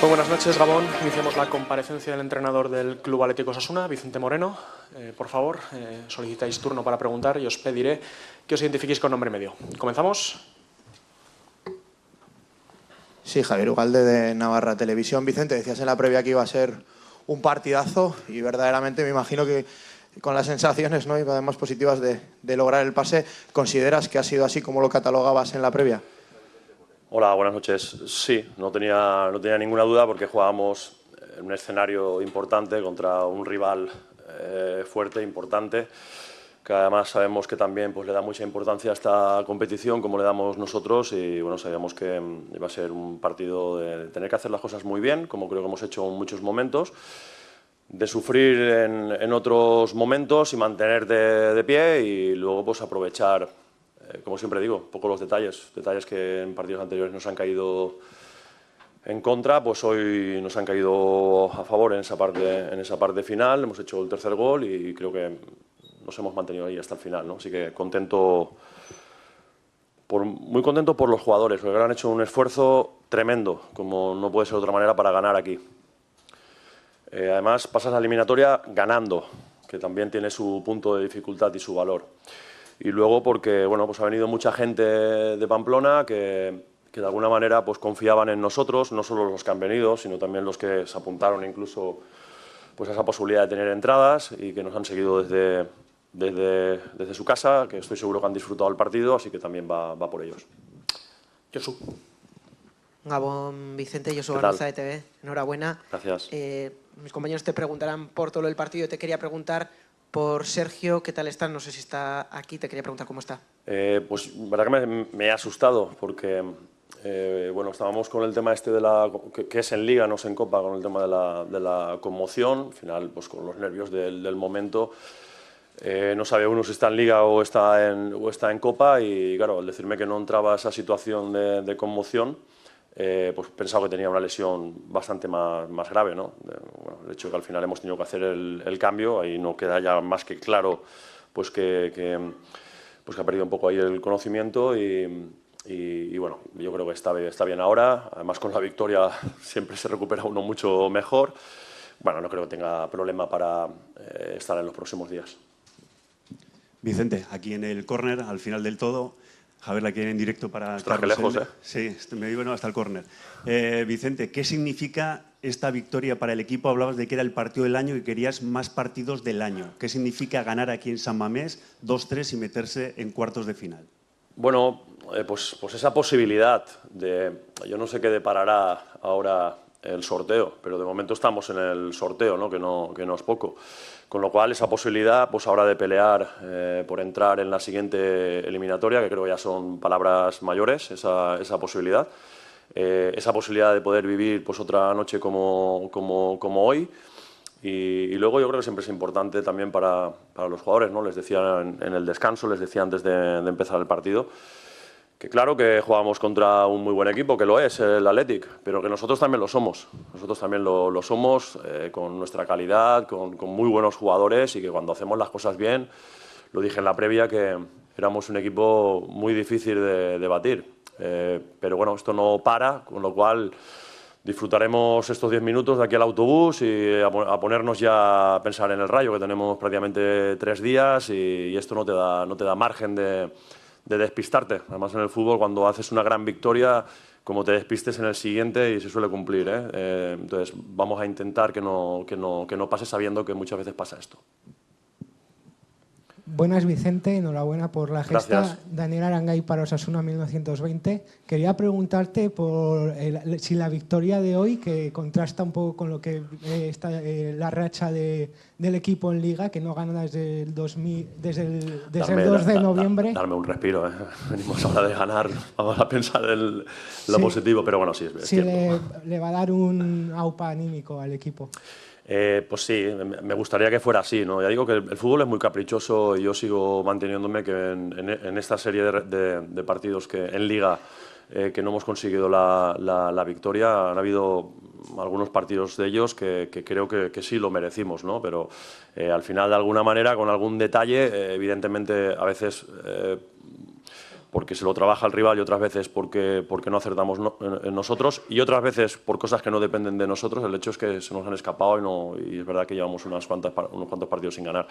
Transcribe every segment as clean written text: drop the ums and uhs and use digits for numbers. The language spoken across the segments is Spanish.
Muy buenas noches, Gabón. Iniciamos la comparecencia del entrenador del Club Atlético Osasuna, Vicente Moreno. Por favor, solicitáis turno para preguntar y os pediré que os identifiquéis con nombre y medio. ¿Comenzamos? Sí, Javier Ugalde de Navarra Televisión. Vicente, decías en la previa que iba a ser un partidazo y verdaderamente me imagino que con las sensaciones, ¿no?, y además positivas de lograr el pase, ¿consideras que ha sido así como lo catalogabas en la previa? Hola, buenas noches. Sí, no tenía ninguna duda porque jugábamos en un escenario importante contra un rival fuerte, importante, que además sabemos que también pues, le da mucha importancia a esta competición como le damos nosotros y bueno, sabíamos que iba a ser un partido de tener que hacer las cosas muy bien, como creo que hemos hecho en muchos momentos, de sufrir en otros momentos y mantenerte de pie y luego pues aprovechar, como siempre digo, un poco los detalles que en partidos anteriores nos han caído en contra, pues hoy nos han caído a favor en esa parte final. Hemos hecho el tercer gol y creo que nos hemos mantenido ahí hasta el final, ¿no? Así que muy contento por los jugadores, porque han hecho un esfuerzo tremendo, como no puede ser de otra manera, para ganar aquí. Además, pasas la eliminatoria ganando, que también tiene su punto de dificultad y su valor. Y luego porque bueno, pues ha venido mucha gente de Pamplona que de alguna manera pues confiaban en nosotros, no solo los que han venido, sino también los que se apuntaron incluso pues a esa posibilidad de tener entradas y que nos han seguido desde su casa, que estoy seguro que han disfrutado el partido, así que también va por ellos. Josu. Gabón, Vicente, Josu Barbosa de TV. Enhorabuena. Gracias. Mis compañeros te preguntarán por todo el partido. Te quería preguntar por Sergio, ¿qué tal está? No sé si está aquí, te quería preguntar cómo está. Pues la verdad que me he asustado porque bueno, estábamos con el tema este de que es en Liga, no es en Copa, con el tema de la conmoción, al final pues con los nervios del momento. No sabía uno si está en Liga o está en Copa y claro, al decirme que no entraba esa situación de conmoción, pues pensaba que tenía una lesión bastante más grave, ¿no? Bueno, el hecho de que al final hemos tenido que hacer el cambio, ahí no queda ya más que claro pues que ha perdido un poco ahí el conocimiento y bueno, yo creo que está bien ahora, además con la victoria siempre se recupera uno mucho mejor. Bueno, no creo que tenga problema para estar en los próximos días. Vicente, aquí en el córner, al final del todo, Javier la quiere en directo para Ostras, qué lejos, ¿eh? Sí, me digo hasta el córner. Vicente, ¿qué significa esta victoria para el equipo? Hablabas de que era el partido del año y querías más partidos del año. ¿Qué significa ganar aquí en San Mamés 2-3 y meterse en cuartos de final? Bueno, pues esa posibilidad yo no sé qué deparará ahora el sorteo, pero de momento estamos en el sorteo, ¿no? Que no es poco. Con lo cual, esa posibilidad pues ahora de pelear por entrar en la siguiente eliminatoria, que creo que ya son palabras mayores, esa posibilidad. Esa posibilidad de poder vivir pues otra noche como hoy. Y luego yo creo que siempre es importante también para los jugadores, ¿no? Les decía en el descanso, les decía antes de empezar el partido, que claro que jugamos contra un muy buen equipo, que lo es el Athletic, pero que nosotros también lo somos. Nosotros también lo somos con nuestra calidad, con muy buenos jugadores y que cuando hacemos las cosas bien, lo dije en la previa, que éramos un equipo muy difícil de batir. Pero bueno, esto no para, con lo cual disfrutaremos estos 10 minutos de aquí al autobús y a ponernos ya a pensar en el Rayo, que tenemos prácticamente 3 días y esto no te da margen de despistarte. Además en el fútbol cuando haces una gran victoria, como te despistes en el siguiente y se suele cumplir, ¿eh? Entonces vamos a intentar que no pase sabiendo que muchas veces pasa esto. Buenas, Vicente, enhorabuena por la gesta. Gracias. Daniel Arangay para Osasuna 1920. Quería preguntarte por si la victoria de hoy, que contrasta un poco con lo que está la racha del equipo en Liga, que no gana desde el 2 de noviembre. Darme un respiro, ¿eh? Venimos ahora de ganar, vamos a pensar en lo positivo, pero bueno, sí, es cierto. Le va a dar un aupa anímico al equipo. Pues sí, me gustaría que fuera así, ¿no? Ya digo que el fútbol es muy caprichoso y yo sigo manteniéndome que en esta serie de partidos que en Liga que no hemos conseguido la victoria, han habido algunos partidos de ellos que creo que sí lo merecimos, ¿no? Pero al final, de alguna manera, con algún detalle, evidentemente a veces porque se lo trabaja el rival y otras veces porque no acertamos nosotros y otras veces por cosas que no dependen de nosotros. El hecho es que se nos han escapado y es verdad que llevamos unos cuantos partidos sin ganar.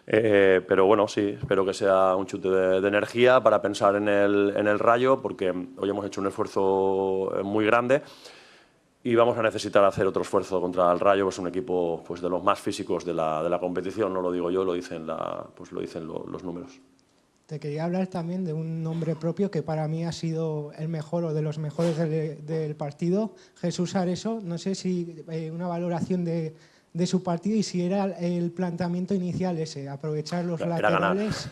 Pero bueno, sí, espero que sea un chute de energía para pensar en el Rayo, porque hoy hemos hecho un esfuerzo muy grande y vamos a necesitar hacer otro esfuerzo contra el Rayo, que es un equipo pues, de los más físicos de la competición. No lo digo yo, lo dicen los números. Te quería hablar también de un nombre propio que para mí ha sido el mejor o de los mejores del partido, Jesús Areso. No sé si una valoración de su partido y si era el planteamiento inicial ese, aprovechar los laterales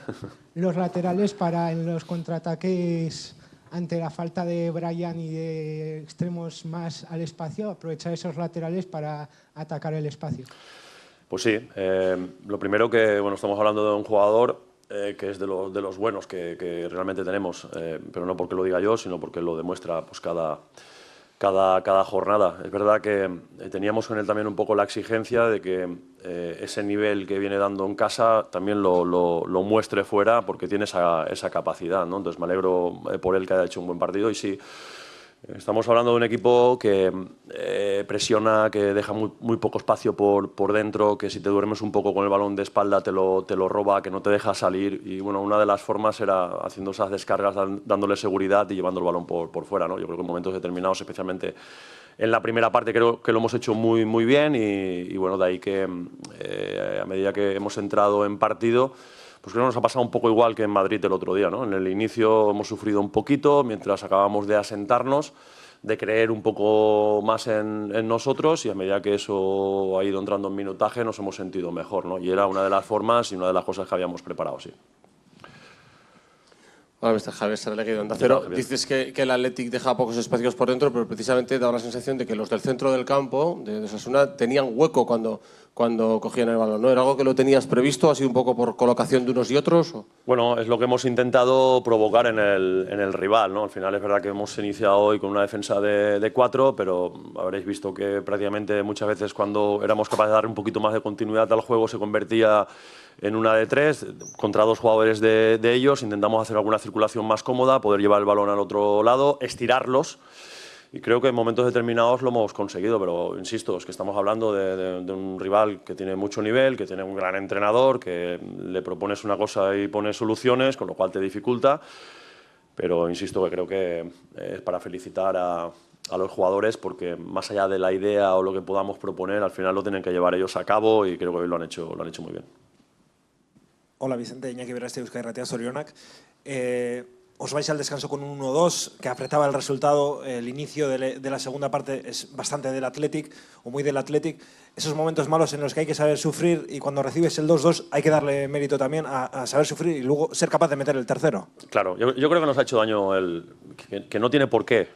para en los contraataques ante la falta de Brian y de extremos más al espacio, aprovechar esos laterales para atacar el espacio. Pues sí, lo primero que estamos hablando de un jugador que es de los buenos que realmente tenemos, pero no porque lo diga yo, sino porque lo demuestra pues, cada jornada. Es verdad que teníamos con él también un poco la exigencia de que ese nivel que viene dando en casa también lo muestre fuera, porque tiene esa capacidad, ¿no? Entonces me alegro por él que haya hecho un buen partido y sí. Estamos hablando de un equipo que presiona, que deja muy poco espacio por dentro, que si te duermes un poco con el balón de espalda te lo roba, que no te deja salir. Y bueno, una de las formas era haciendo esas descargas, dándole seguridad y llevando el balón por fuera, ¿no? Yo creo que en momentos determinados, especialmente en la primera parte, creo que lo hemos hecho muy bien y bueno, de ahí que a medida que hemos entrado en partido, pues creo que nos ha pasado un poco igual que en Madrid el otro día, ¿no? En el inicio hemos sufrido un poquito, mientras acabamos de asentarnos, de creer un poco más en nosotros y a medida que eso ha ido entrando en minutaje nos hemos sentido mejor, ¿no? Y era una de las formas y una de las cosas que habíamos preparado, sí. Hola, Mr. Javier Saralegui de Onda Cero. Dices que el Athletic deja pocos espacios por dentro, pero precisamente da la sensación de que los del centro del campo, de Osasuna, tenían hueco cuando cogían el balón, ¿no? ¿Era algo que lo tenías previsto, así un poco por colocación de unos y otros? ¿O? Bueno, es lo que hemos intentado provocar en el rival, ¿no? Al final es verdad que hemos iniciado hoy con una defensa de 4, pero habréis visto que prácticamente muchas veces cuando éramos capaces de dar un poquito más de continuidad al juego se convertía en una de 3, contra 2 jugadores de ellos. Intentamos hacer alguna circulación más cómoda, poder llevar el balón al otro lado, estirarlos. Y creo que en momentos determinados lo hemos conseguido, pero insisto, es que estamos hablando de un rival que tiene mucho nivel, que tiene un gran entrenador, que le propones una cosa y pones soluciones, con lo cual te dificulta. Pero insisto que creo que es para felicitar a los jugadores, porque más allá de la idea o lo que podamos proponer, al final lo tienen que llevar ellos a cabo y creo que hoy lo han hecho muy bien. Hola Vicente, Iñaki Beraste, Euskadi Irratia, Zorionak. Os vais al descanso con un 1-2 que apretaba el resultado. El inicio de la segunda parte es bastante del Athletic, o muy del Athletic. Esos momentos malos en los que hay que saber sufrir y cuando recibes el 2-2 hay que darle mérito también a saber sufrir y luego ser capaz de meter el tercero. Claro, yo creo que nos ha hecho daño que no tiene por qué,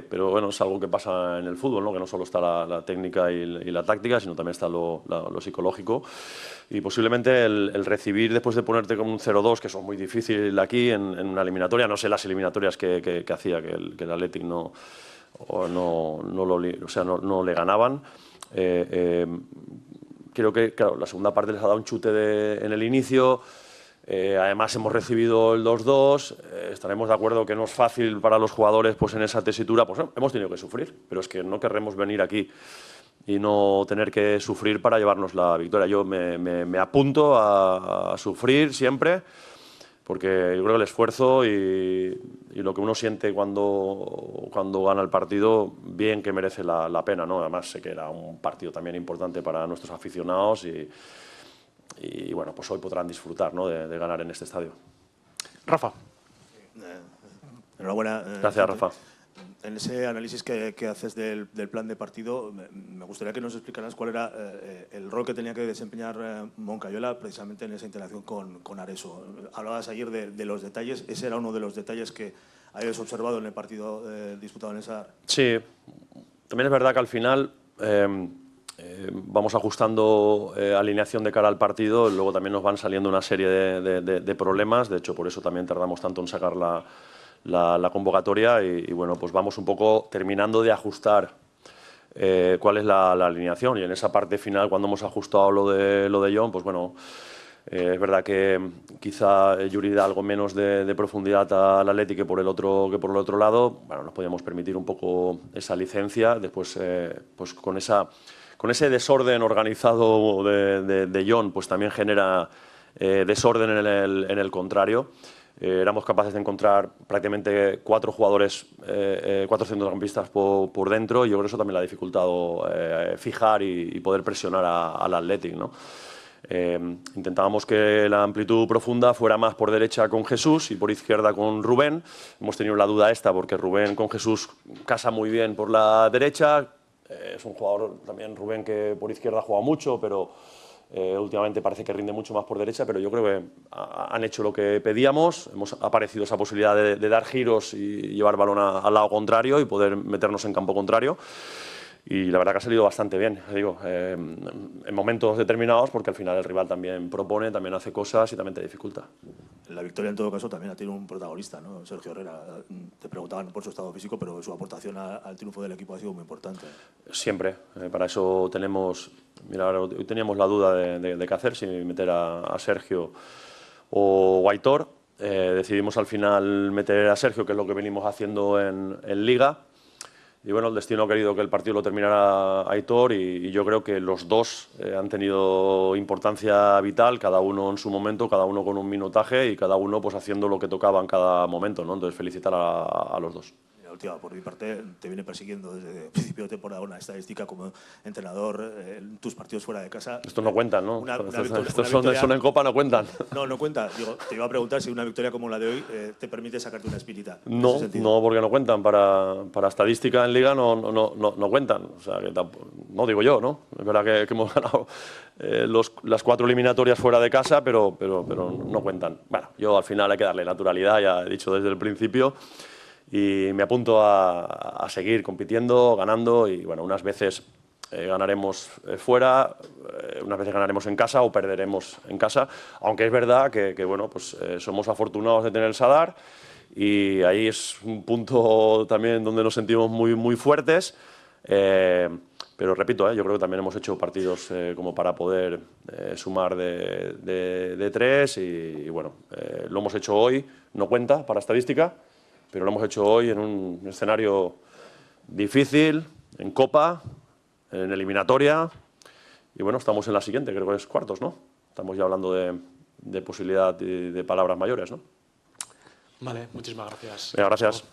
pero bueno, es algo que pasa en el fútbol, ¿no? Que no solo está la técnica y la táctica, sino también está lo psicológico. Y posiblemente el recibir después de ponerte con un 0-2, que eso es muy difícil aquí en una eliminatoria, no sé las eliminatorias que hacía, que el Athletic no le ganaban. Creo que claro, la segunda parte les ha dado un chute en el inicio. Además hemos recibido el 2-2, estaremos de acuerdo que no es fácil para los jugadores pues en esa tesitura, pues hemos tenido que sufrir, pero es que no querremos venir aquí y no tener que sufrir para llevarnos la victoria. Yo me apunto a sufrir siempre, porque yo creo que el esfuerzo y lo que uno siente cuando gana el partido, bien que merece la pena, ¿no? Además sé que era un partido también importante para nuestros aficionados y bueno, pues hoy podrán disfrutar, ¿no? de ganar en este estadio. Rafa. Enhorabuena. Gracias, Rafa. En ese análisis que haces del plan de partido, me gustaría que nos explicaras cuál era el rol que tenía que desempeñar Moncayola precisamente en esa interacción con Areso. Hablabas ayer de los detalles, ese era uno de los detalles que habías observado en el partido disputado en esa... Sí, también es verdad que al final vamos ajustando alineación de cara al partido, luego también nos van saliendo una serie de problemas, de hecho por eso también tardamos tanto en sacar la convocatoria y bueno, pues vamos un poco terminando de ajustar cuál es la alineación y en esa parte final cuando hemos ajustado lo de John, pues bueno, Es verdad que quizá Yuri da algo menos de profundidad al Atleti que por el otro lado. Bueno, nos podíamos permitir un poco esa licencia. Después, pues con ese desorden organizado de Jon, pues también genera desorden en el contrario. Éramos capaces de encontrar prácticamente 4 jugadores, 4 centrocampistas por dentro, y yo creo que eso también le ha dificultado fijar y poder presionar al Athletic, ¿no? Intentábamos que la amplitud profunda fuera más por derecha con Jesús y por izquierda con Rubén. Hemos tenido la duda esta porque Rubén con Jesús casa muy bien por la derecha. Es un jugador también, Rubén, que por izquierda juega mucho, pero últimamente parece que rinde mucho más por derecha, pero yo creo que han hecho lo que pedíamos. Ha aparecido esa posibilidad de dar giros y llevar balón al lado contrario y poder meternos en campo contrario. Y la verdad que ha salido bastante bien, digo, en momentos determinados, porque al final el rival también propone, también hace cosas y también te dificulta. La victoria, en todo caso, también ha tenido un protagonista, ¿no? Sergio Herrera. Te preguntaban por su estado físico, pero su aportación al triunfo del equipo ha sido muy importante. Siempre. Para eso tenemos... Mira, ahora hoy teníamos la duda de qué hacer, si meter a Sergio o Aitor. Decidimos al final meter a Sergio, que es lo que venimos haciendo en Liga. Y bueno, el destino ha querido que el partido lo terminara Aitor y yo creo que los dos han tenido importancia vital, cada uno en su momento, cada uno con un minutaje y cada uno pues haciendo lo que tocaba en cada momento, ¿no? Entonces felicitar a los dos. Por mi parte, te viene persiguiendo desde el principio de temporada una estadística como entrenador en tus partidos fuera de casa. Estos no cuentan, ¿no? Estos son en Copa, no cuentan. No cuentan. Digo, te iba a preguntar si una victoria como la de hoy te permite sacarte una espinita. No, porque no cuentan. Para estadística en Liga no cuentan. O sea, que no digo yo, ¿no? Es verdad que hemos ganado las 4 eliminatorias fuera de casa, pero no cuentan. Bueno, yo al final hay que darle naturalidad, ya he dicho desde el principio. Y me apunto a seguir compitiendo, ganando y bueno, unas veces ganaremos fuera, unas veces ganaremos en casa o perderemos en casa, aunque es verdad que bueno, pues somos afortunados de tener el Sadar y ahí es un punto también donde nos sentimos muy fuertes, pero repito, yo creo que también hemos hecho partidos como para poder sumar de 3 y bueno, lo hemos hecho hoy, no cuenta para estadística, pero lo hemos hecho hoy en un escenario difícil, en Copa, en eliminatoria, y bueno, estamos en la siguiente, creo que es cuartos, ¿no? Estamos ya hablando de posibilidad de palabras mayores, ¿no? Vale, muchísimas gracias. Gracias.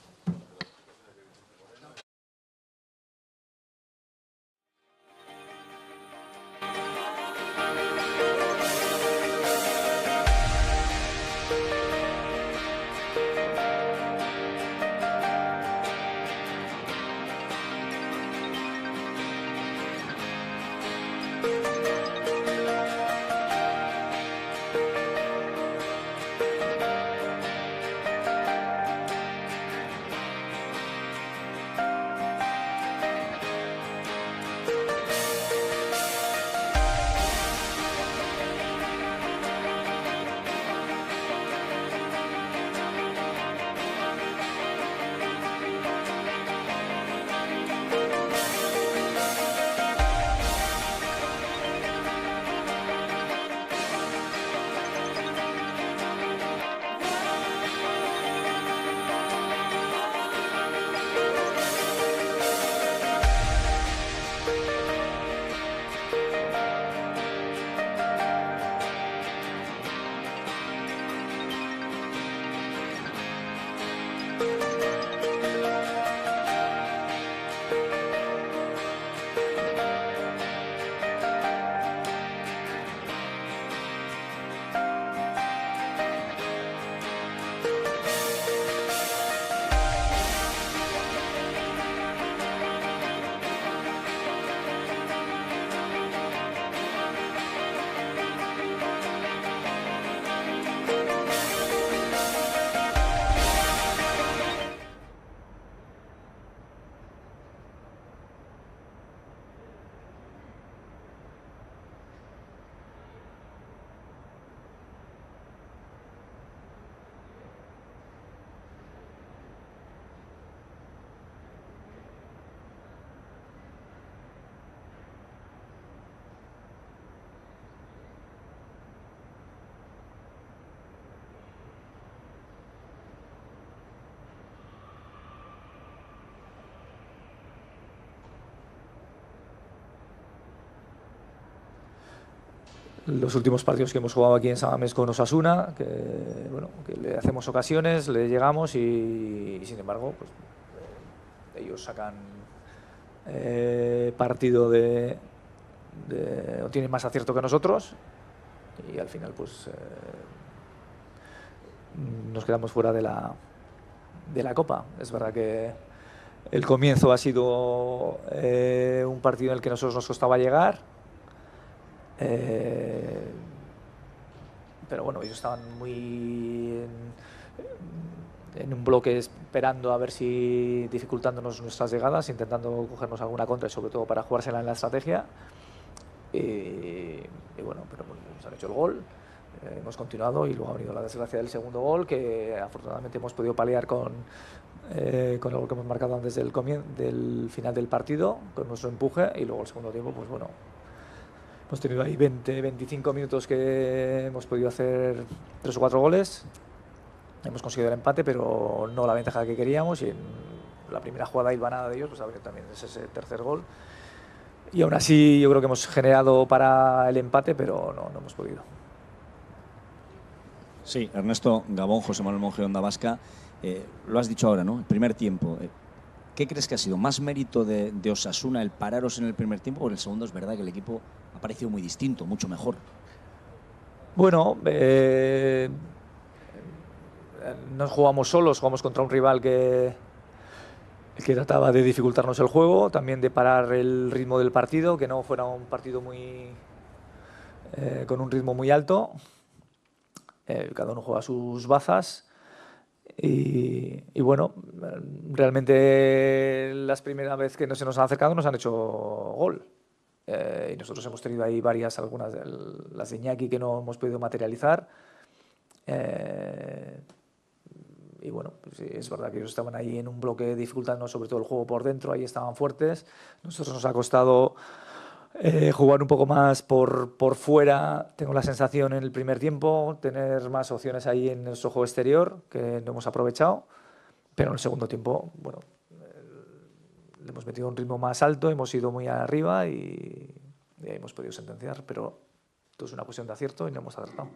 los últimos partidos que hemos jugado aquí en San Mamés con Osasuna, que, bueno, que le hacemos ocasiones, le llegamos y sin embargo pues, ellos sacan partido o tienen más acierto que nosotros y al final pues nos quedamos fuera de la Copa. Es verdad que el comienzo ha sido un partido en el que a nosotros nos costaba llegar, pero bueno, ellos estaban muy en un bloque esperando a ver si dificultándonos nuestras llegadas, intentando cogernos alguna contra y sobre todo para jugársela en la estrategia y bueno, pero nos han hecho el gol. Hemos continuado y luego ha venido la desgracia del segundo gol que afortunadamente hemos podido paliar con el gol que hemos marcado antes del final del partido con nuestro empuje y luego el segundo tiempo pues bueno, hemos tenido ahí 20-25 minutos que hemos podido hacer 3 o 4 goles, hemos conseguido el empate pero no la ventaja que queríamos y en la primera jugada hilvanada de ellos pues ha venido también ese tercer gol y aún así yo creo que hemos generado para el empate pero no hemos podido. Sí, Ernesto Gabón, José Manuel Monge, Onda Vasca. Lo has dicho ahora, ¿no? El primer tiempo. ¿Qué crees que ha sido? ¿Más mérito de Osasuna el pararos en el primer tiempo o en el segundo? Es verdad que el equipo ha parecido muy distinto, mucho mejor. Bueno, no jugamos solos, jugamos contra un rival que trataba de dificultarnos el juego, también de parar el ritmo del partido, que no fuera un partido con un ritmo muy alto. Cada uno juega sus bazas y bueno, realmente las primeras veces que se nos han acercado nos han hecho gol y nosotros hemos tenido ahí algunas de las de Iñaki que no hemos podido materializar y bueno, pues sí, es verdad que ellos estaban ahí en un bloque dificultando sobre todo el juego por dentro, ahí estaban fuertes, nosotros nos ha costado jugar un poco más por fuera, tengo la sensación en el primer tiempo, tener más opciones ahí en nuestro juego exterior, que no hemos aprovechado, pero en el segundo tiempo, bueno, le hemos metido un ritmo más alto, hemos ido muy arriba y hemos podido sentenciar, pero esto es una cuestión de acierto y no hemos acertado.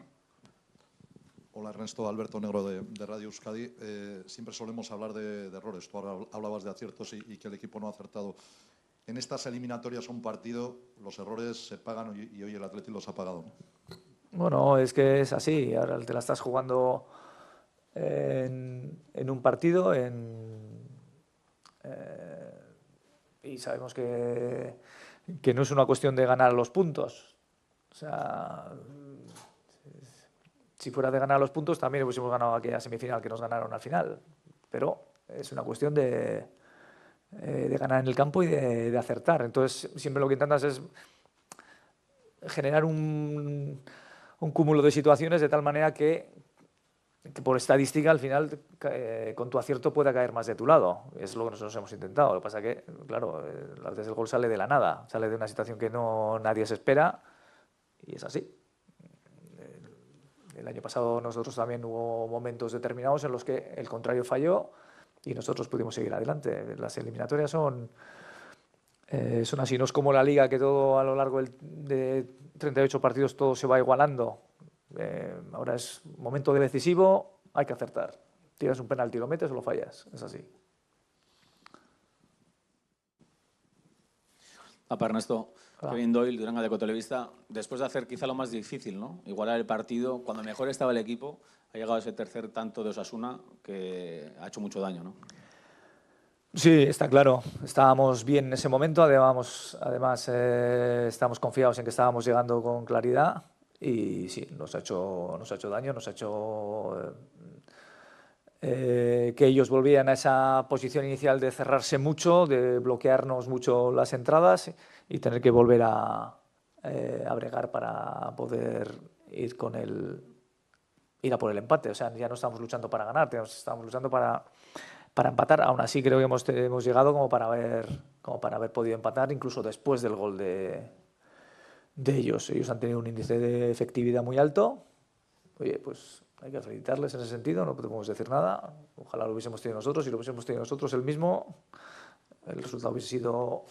Hola Ernesto, Alberto Negro de Radio Euskadi. Siempre solemos hablar de errores, tú hablabas de aciertos y que el equipo no ha acertado. En estas eliminatorias un partido, los errores se pagan y hoy el Atleti los ha pagado. Bueno, es que es así. Ahora te la estás jugando en un partido y sabemos que no es una cuestión de ganar los puntos. O sea, si fuera de ganar los puntos también hubiésemos ganado aquella semifinal que nos ganaron al final. Pero es una cuestión de ganar en el campo y de acertar. Entonces, siempre lo que intentas es generar un cúmulo de situaciones de tal manera que por estadística al final con tu acierto pueda caer más de tu lado. Es lo que nosotros hemos intentado. Lo que pasa es que, claro, desde el gol sale de la nada, sale de una situación que nadie se espera y es así. El año pasado nosotros también hubo momentos determinados en los que el contrario falló y nosotros pudimos seguir adelante. Las eliminatorias son así, no es como la Liga, que todo a lo largo de 38 partidos todo se va igualando. Ahora es momento decisivo, hay que acertar. Tiras un penalti, lo metes o lo fallas, es así. Ernesto, Kevin Doyle, Duranga de Ecotelevista. Después de hacer quizá lo más difícil, ¿no? Igualar el partido, cuando mejor estaba el equipo, ha llegado ese tercer tanto de Osasuna que ha hecho mucho daño, ¿no? Sí, está claro. Estábamos bien en ese momento, además estábamos confiados en que estábamos llegando con claridad y sí, nos ha hecho daño, nos ha hecho que ellos volvieran a esa posición inicial de cerrarse mucho, de bloquearnos mucho las entradas y tener que volver a bregar para poder ir a por el empate. O sea, ya no estamos luchando para ganar, estamos luchando para empatar. Aún así creo que hemos llegado como para haber podido empatar incluso después del gol de ellos. Ellos han tenido un índice de efectividad muy alto. Oye, pues hay que felicitarles en ese sentido, no podemos decir nada. Ojalá lo hubiésemos tenido nosotros. Si lo hubiésemos tenido nosotros el mismo, el resultado hubiese sido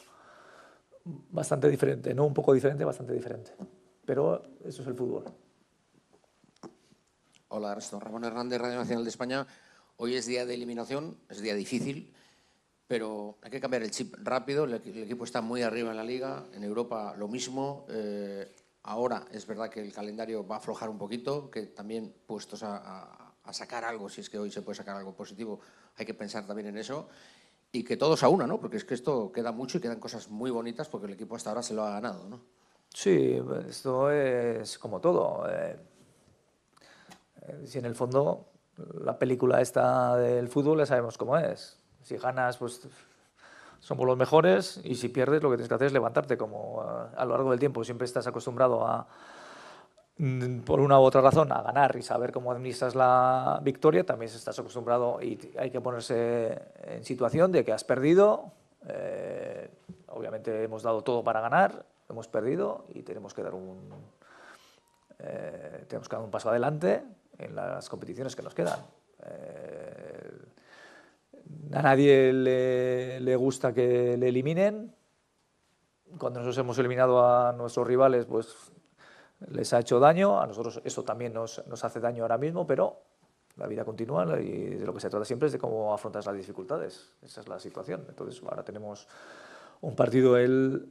bastante diferente. No un poco diferente, bastante diferente. pero eso es el fútbol. Hola, Ernesto. Ramón Hernández, Radio Nacional de España. Hoy es día de eliminación, es día difícil, pero hay que cambiar el chip rápido. El equipo está muy arriba en la Liga, en Europa lo mismo. Ahora es verdad que el calendario va a aflojar un poquito, que también puestos a sacar algo, si es que hoy se puede sacar algo positivo, hay que pensar también en eso. Y que todos a una, ¿no? Porque es que esto queda mucho y quedan cosas muy bonitas porque el equipo hasta ahora se lo ha ganado, ¿no? Sí, esto es como todo. Si en el fondo la película esta del fútbol ya sabemos cómo es. Si ganas, pues somos los mejores, y si pierdes lo que tienes que hacer es levantarte, como a lo largo del tiempo siempre estás acostumbrado a, por una u otra razón, a ganar y saber cómo administras la victoria, también estás acostumbrado y hay que ponerse en situación de que has perdido. Obviamente hemos dado todo para ganar, hemos perdido y tenemos que dar un paso adelante en las competiciones que nos quedan. A nadie le gusta que le eliminen. Cuando nosotros hemos eliminado a nuestros rivales, pues les ha hecho daño. A nosotros eso también nos hace daño ahora mismo, pero la vida continúa y de lo que se trata siempre es de cómo afrontas las dificultades. Esa es la situación. Entonces ahora tenemos un partido el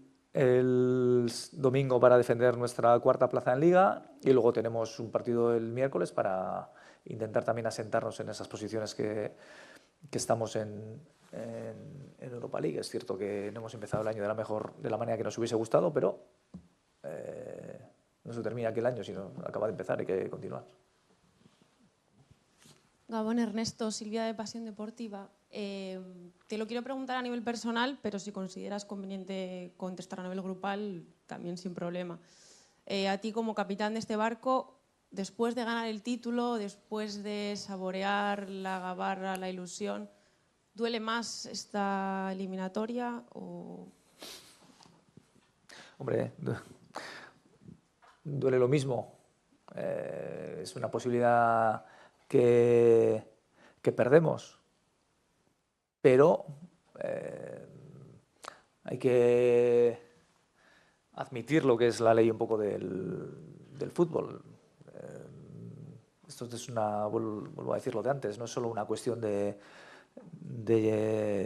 domingo para defender nuestra cuarta plaza en Liga, y luego tenemos un partido el miércoles para intentar también asentarnos en esas posiciones que estamos en Europa League. Es cierto que no hemos empezado el año de la manera que nos hubiese gustado, pero no se termina aquí el año, sino acaba de empezar, hay que continuar. Gabón, Ernesto, Silvia de Pasión Deportiva. Te lo quiero preguntar a nivel personal, pero si consideras conveniente contestar a nivel grupal, también sin problema. A ti como capitán de este barco, después de ganar el título, después de saborear la gabarra, la ilusión, ¿duele más esta eliminatoria o...? Hombre, duele lo mismo. Es una posibilidad que perdemos, pero hay que admitir lo que es la ley un poco del fútbol. Esto es vuelvo a decir lo de antes, no es solo una cuestión de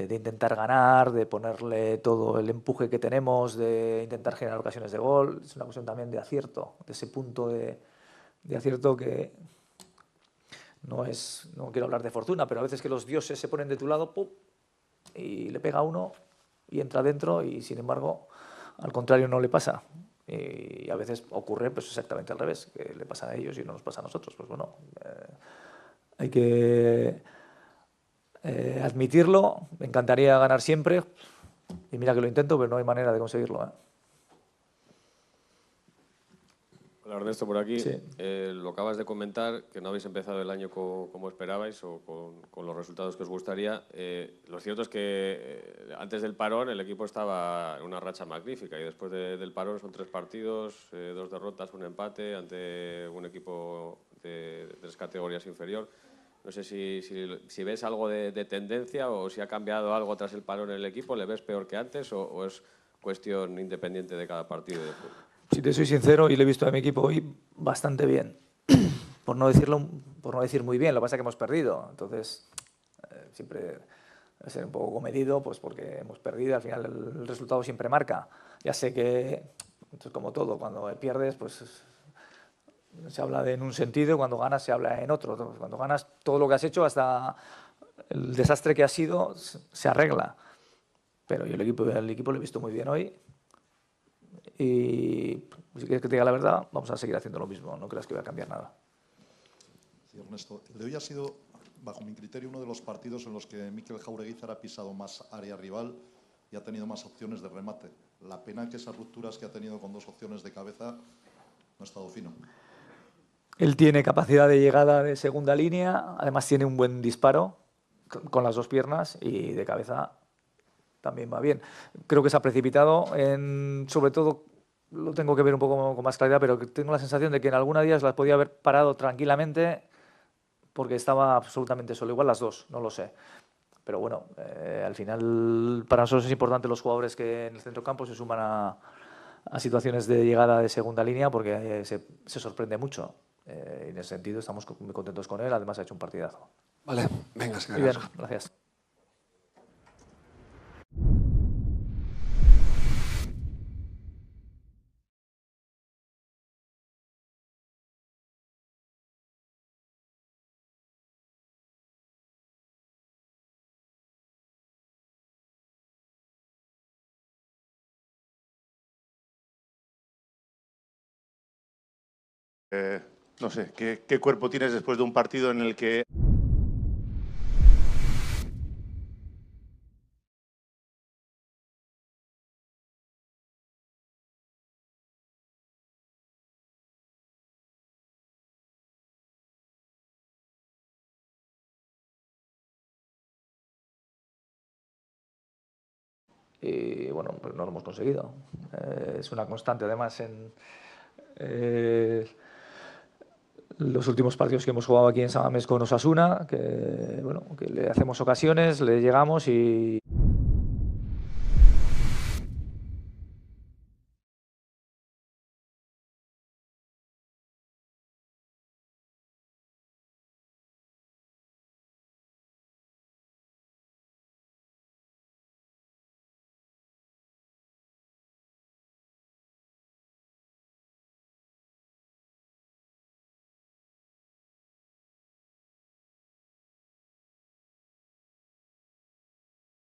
intentar ganar, de ponerle todo el empuje que tenemos, de intentar generar ocasiones de gol, es una cuestión también de acierto, de ese punto de acierto que no quiero hablar de fortuna, pero a veces que los dioses se ponen de tu lado, ¡pum!, y le pega a uno y entra dentro, y sin embargo al contrario no le pasa. Y a veces ocurre pues exactamente al revés, que le pasa a ellos y no nos pasa a nosotros. Pues bueno, hay que admitirlo. Me encantaría ganar siempre, y mira que lo intento, pero no hay manera de conseguirlo, ¿eh? Hola, Ernesto, por aquí. Sí. Lo acabas de comentar, que no habéis empezado el año como esperabais o con los resultados que os gustaría. Lo cierto es que antes del parón el equipo estaba en una racha magnífica, y después del parón son 3 partidos, 2 derrotas, 1 empate ante un equipo de 3 categorías inferior. No sé si ves algo de tendencia o si ha cambiado algo tras el parón en el equipo. ¿Le ves peor que antes o es cuestión independiente de cada partido de fútbol? Si te soy sincero, y le he visto a mi equipo hoy bastante bien, por no decir muy bien. Lo que pasa es que hemos perdido, entonces siempre debe ser un poco comedido, pues porque hemos perdido, al final el resultado siempre marca. Ya sé que esto es como todo, cuando pierdes pues se habla en un sentido, cuando ganas se habla en otro. Cuando ganas, todo lo que has hecho, hasta el desastre que ha sido, se arregla. Pero yo el equipo lo he visto muy bien hoy. Y si quieres que te diga la verdad, vamos a seguir haciendo lo mismo, no creas que voy a cambiar nada. Sí, Ernesto, el de hoy ha sido, bajo mi criterio, uno de los partidos en los que Mikel Jaureguizar ha pisado más área rival y ha tenido más opciones de remate. La pena que esas rupturas que ha tenido con 2 opciones de cabeza no ha estado fino. Él tiene capacidad de llegada de segunda línea, además tiene un buen disparo con las 2 piernas, y de cabeza también va bien. Creo que se ha precipitado, sobre todo lo tengo que ver un poco con más claridad, pero tengo la sensación de que en algunos días las podía haber parado tranquilamente porque estaba absolutamente solo. Igual las 2, no lo sé. Pero bueno, al final para nosotros es importante los jugadores que en el centrocampo se suman a a situaciones de llegada de segunda línea porque se sorprende mucho. Y en ese sentido estamos muy contentos con él, además ha hecho un partidazo. Vale, venga, muy bien, gracias. No sé, ¿qué cuerpo tienes después de un partido en el que... Y bueno, pues no lo hemos conseguido. Es una constante además en los últimos partidos que hemos jugado aquí en San Mamés con Osasuna, que, bueno, que le hacemos ocasiones, le llegamos y